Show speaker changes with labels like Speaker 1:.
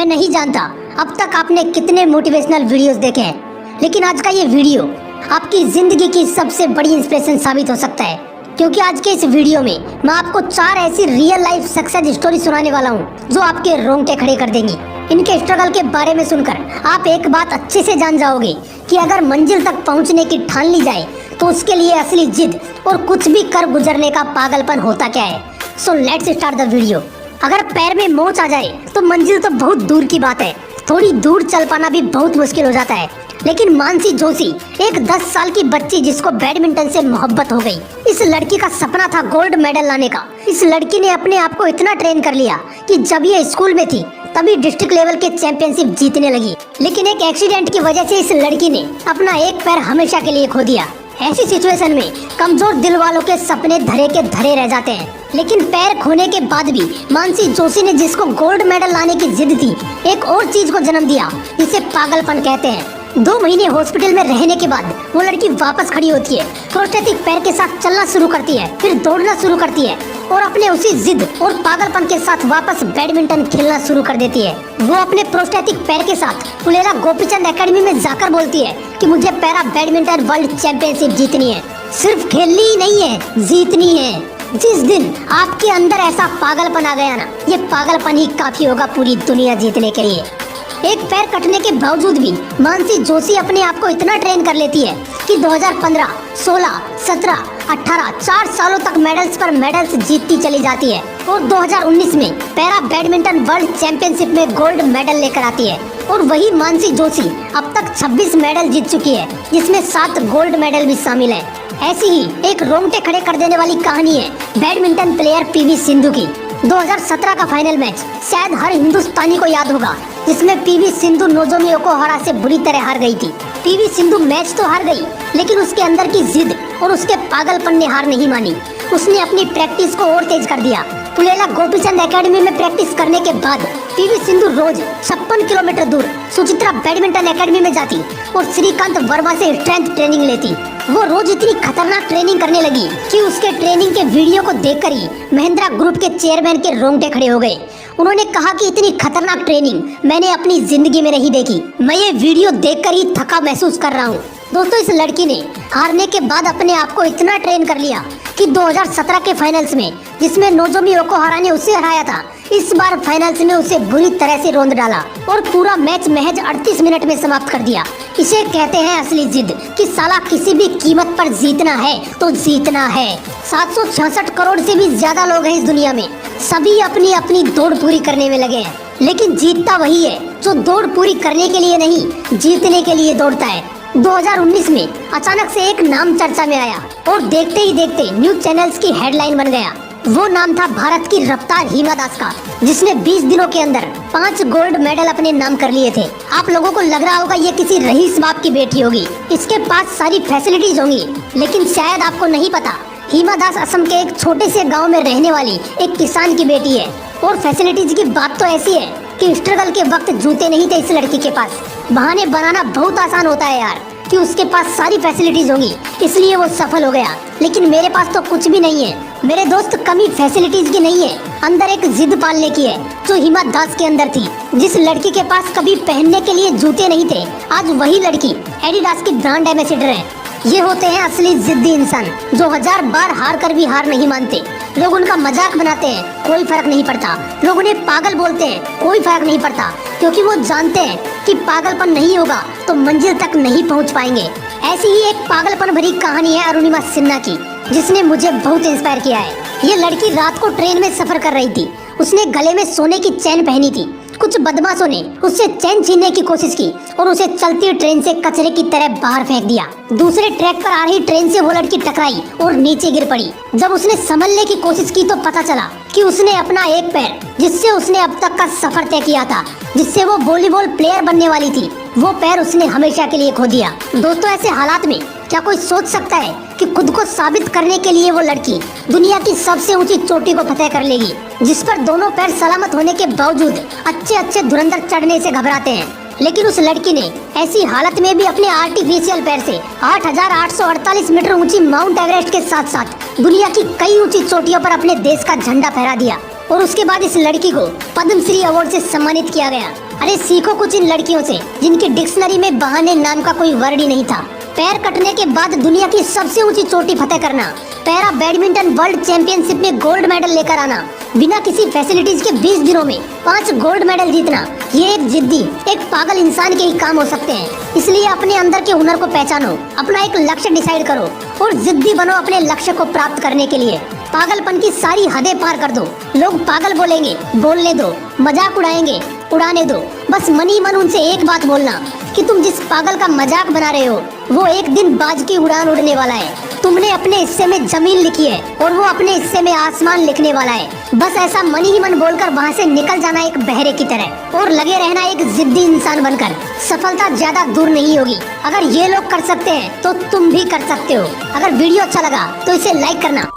Speaker 1: नहीं जानता अब तक आपने कितने मोटिवेशनल वीडियोस देखे हैं, लेकिन आज का ये वीडियो आपकी जिंदगी की सबसे बड़ी इंस्पिरेशन साबित हो सकता है। क्योंकि आज के इस वीडियो में मैं आपको 4 ऐसी रियल लाइफ सक्सेस स्टोरी सुनाने वाला हूँ जो आपके रोंगटे खड़े कर देंगी। इनके स्ट्रगल के बारे में सुनकर आप एक बात अच्छे से जान जाओगे कि अगर मंजिल तक पहुँचने की ठान ली जाए तो उसके लिए असली जिद और कुछ भी कर गुजरने का पागलपन होता क्या है। So let's start the video. अगर पैर में मोच आ जाए तो मंजिल तो बहुत दूर की बात है, थोड़ी दूर चल पाना भी बहुत मुश्किल हो जाता है। लेकिन मानसी जोशी एक 10 साल की बच्ची जिसको बैडमिंटन से मोहब्बत हो गई। इस लड़की का सपना था गोल्ड मेडल लाने का। इस लड़की ने अपने आप को इतना ट्रेन कर लिया कि जब ये स्कूल में थी तभी डिस्ट्रिक्ट लेवल के चैंपियनशिप जीतने लगी। लेकिन एक एक्सीडेंट की वजह से इस लड़की ने अपना एक पैर हमेशा के लिए खो दिया। ऐसी सिचुएशन में कमजोर दिल वालों के सपने धरे के धरे रह जाते हैं। लेकिन पैर खोने के बाद भी मानसी जोशी ने जिसको गोल्ड मेडल लाने की जिद थी, एक और चीज को जन्म दिया जिसे पागलपन कहते हैं। 2 महीने हॉस्पिटल में रहने के बाद वो लड़की वापस खड़ी होती है, प्रोस्थेटिक पैर के साथ चलना शुरू करती है, फिर दौड़ना शुरू करती है और अपने उसी जिद और पागलपन के साथ वापस बैडमिंटन खेलना शुरू कर देती है। वो अपने प्रोस्थेटिक पैर के साथ पुलेला गोपीचंद एकेडमी में जाकर बोलती है कि मुझे पैरा बैडमिंटन वर्ल्ड चैंपियनशिप जीतनी है। सिर्फ खेलनी ही नहीं है, जीतनी है। जिस दिन आपके अंदर ऐसा पागलपन आ गया ना, ये पागलपन ही काफी होगा पूरी दुनिया जीतने के लिए। एक पैर कटने के बावजूद भी मानसी जोशी अपने आप को इतना ट्रेन कर लेती है कि 2015, 16, 17, 18 4 सालों तक मेडल्स पर मेडल्स जीतती चली जाती है और 2019 में पैरा बैडमिंटन वर्ल्ड चैंपियनशिप में गोल्ड मेडल लेकर आती है। और वही मानसी जोशी अब तक 26 मेडल जीत चुकी है, जिसमें 7 गोल्ड मेडल भी शामिल है। ऐसी ही एक रोंगटे खड़े कर देने वाली कहानी है बैडमिंटन प्लेयर पीवी सिंधु की। 2017 का फाइनल मैच शायद हर हिंदुस्तानी को याद होगा, जिसमें पीवी सिंधु नोजोमी ओकुहारा से बुरी तरह हार गई थी। पीवी सिंधु मैच तो हार गई, लेकिन उसके अंदर की जिद और उसके पागलपन ने हार नहीं मानी। उसने अपनी प्रैक्टिस को और तेज कर दिया। पुलेला गोपीचंद एकेडमी में प्रैक्टिस करने के बाद पीवी सिंधु रोज 56 किलोमीटर दूर सुचित्रा बैडमिंटन एकेडमी में जाती और श्रीकांत वर्मा से स्ट्रेंथ ट्रेनिंग लेती। वो रोज इतनी खतरनाक ट्रेनिंग करने लगी कि उसके ट्रेनिंग के वीडियो को देखकर ही महिंद्रा ग्रुप के चेयरमैन के रोंगटे खड़े हो गए। उन्होंने कहा कि इतनी खतरनाक ट्रेनिंग मैंने अपनी जिंदगी में नहीं देखी। मैं ये वीडियो देखकर ही थका महसूस कर रहा हूँ। दोस्तों, इस लड़की ने हारने के बाद अपने आप को इतना ट्रेन कर लिया कि 2017 के फाइनल्स में, जिसमें नोजोमी ओकुहारा ने उसे हराया था, इस बार फाइनल्स में उसे बुरी तरह से रौंद डाला और पूरा मैच महज 38 मिनट में समाप्त कर दिया। इसे कहते हैं असली जिद कि साला किसी भी कीमत पर जीतना है तो जीतना है। 766 करोड़ से भी ज्यादा लोग हैं इस दुनिया में, सभी अपनी अपनी दौड़ पूरी करने में लगे हैं। लेकिन जीतता वही है जो दौड़ पूरी करने के लिए नहीं, जीतने के लिए दौड़ता है। 2019 में अचानक से एक नाम चर्चा में आया और देखते ही देखते न्यूज चैनल्स की हेडलाइन बन गया। वो नाम था भारत की रफ्तार हिमा दास का, जिसने 20 दिनों के अंदर 5 गोल्ड मेडल अपने नाम कर लिए थे। आप लोगों को लग रहा होगा ये किसी रईस बाप की बेटी होगी, इसके पास सारी फैसिलिटीज होंगी, लेकिन शायद आपको नहीं पता, हिमा दास असम के एक छोटे से गाँव में रहने वाली एक किसान की बेटी है। और फैसिलिटीज की बात तो ऐसी है कि स्ट्रगल के वक्त जूते नहीं थे इस लड़की के पास। बहाने बनाना बहुत आसान होता है यार कि उसके पास सारी फैसिलिटीज होंगी इसलिए वो सफल हो गया, लेकिन मेरे पास तो कुछ भी नहीं है। मेरे दोस्त, कमी फैसिलिटीज की नहीं है, अंदर एक जिद पालने की है जो हिमा दास के अंदर थी। जिस लड़की के पास कभी पहनने के लिए जूते नहीं थे, आज वही लड़की एडिडास की ब्रांड एम्बेसडर है। ये होते हैं असली जिद्दी इंसान जो 1000 बार हार कर भी हार नहीं मानते। लोग उनका मजाक बनाते हैं, कोई फर्क नहीं पड़ता। लोग उन्हें पागल बोलते हैं, कोई फर्क नहीं पड़ता, क्योंकि वो जानते हैं कि पागलपन नहीं होगा तो मंजिल तक नहीं पहुंच पाएंगे। ऐसी ही एक पागलपन भरी कहानी है अरुणिमा सिन्हा की, जिसने मुझे बहुत इंस्पायर किया है। ये लड़की रात को ट्रेन में सफर कर रही थी। उसने गले में सोने की चैन पहनी थी। कुछ बदमाशों ने उससे चैन छीनने की कोशिश की और उसे चलती ट्रेन से कचरे की तरह बाहर फेंक दिया। दूसरे ट्रैक पर आ रही ट्रेन से वो लड़की टकराई और नीचे गिर पड़ी। जब उसने संभलने की कोशिश की तो पता चला कि उसने अपना एक पैर, जिससे उसने अब तक का सफर तय किया था, जिससे वो वॉलीबॉल प्लेयर बनने वाली थी, वो पैर उसने हमेशा के लिए खो दिया। दोस्तों, ऐसे हालात में क्या कोई सोच सकता है कि खुद को साबित करने के लिए वो लड़की दुनिया की सबसे ऊंची चोटी को फतेह कर लेगी, जिस पर दोनों पैर सलामत होने के बावजूद अच्छे धुरंधर चढ़ने से घबराते हैं। लेकिन उस लड़की ने ऐसी हालत में भी अपने आर्टिफिशियल पैर से 8,848 मीटर ऊंची माउंट एवरेस्ट के साथ साथ दुनिया की कई ऊंची चोटियों पर अपने देश का झंडा फहरा दिया। और उसके बाद इस लड़की को पद्मश्री अवार्ड से सम्मानित किया गया। अरे सीखो कुछ इन लड़कियों से जिनकी डिक्शनरी में बहाने नाम का कोई वर्ड ही नहीं था। पैर कटने के बाद दुनिया की सबसे ऊंची चोटी फतेह करना, पैरा बैडमिंटन वर्ल्ड चैंपियनशिप में गोल्ड मेडल लेकर आना, बिना किसी फैसिलिटीज के 20 दिनों में 5 गोल्ड मेडल जीतना, ये एक जिद्दी, एक पागल इंसान के ही काम हो सकते हैं। इसलिए अपने अंदर के हुनर को पहचानो, अपना एक लक्ष्य डिसाइड करो और जिद्दी बनो अपने लक्ष्य को प्राप्त करने के लिए। पागलपन की सारी हदें पार कर दो। लोग पागल बोलेंगे, बोलने दो, मजाक उड़ाएंगे, उड़ाने दो। बस मन ही मन उनसे एक बात बोलना कि तुम जिस पागल का मजाक बना रहे हो वो एक दिन बाज की उड़ान उड़ने वाला है। तुमने अपने हिस्से में जमीन लिखी है और वो अपने हिस्से में आसमान लिखने वाला है। बस ऐसा मन ही मन बोलकर वहाँ से निकल जाना एक बहरे की तरह और लगे रहना एक जिद्दी इंसान बनकर। सफलता ज्यादा दूर नहीं होगी। अगर ये लोग कर सकते हैं तो तुम भी कर सकते हो। अगर वीडियो अच्छा लगा तो इसे लाइक करना।